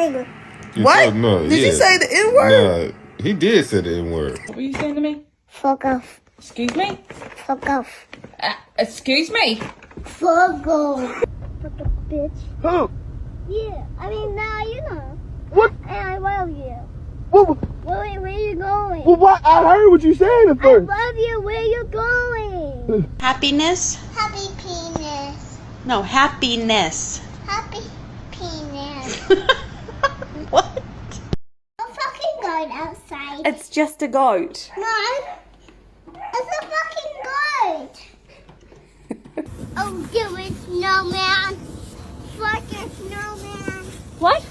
nigga. What? No, did you say the N-word? Nah, he did say the N-word. What were you saying to me? Fuck off. Excuse me? Fuck off. Excuse me? Fuck off. Fuck off, bitch. Who? Yeah, I mean, now you know. What? And I love you. What? Where are you going? Well, what? I heard what you said at I first. love you. Where you going? Happiness? Happy penis. No, happiness. Happy penis. What? A fucking goat outside. It's just a goat. No, it's a fucking goat. Oh, do it, snowman. Fucking snowman. What?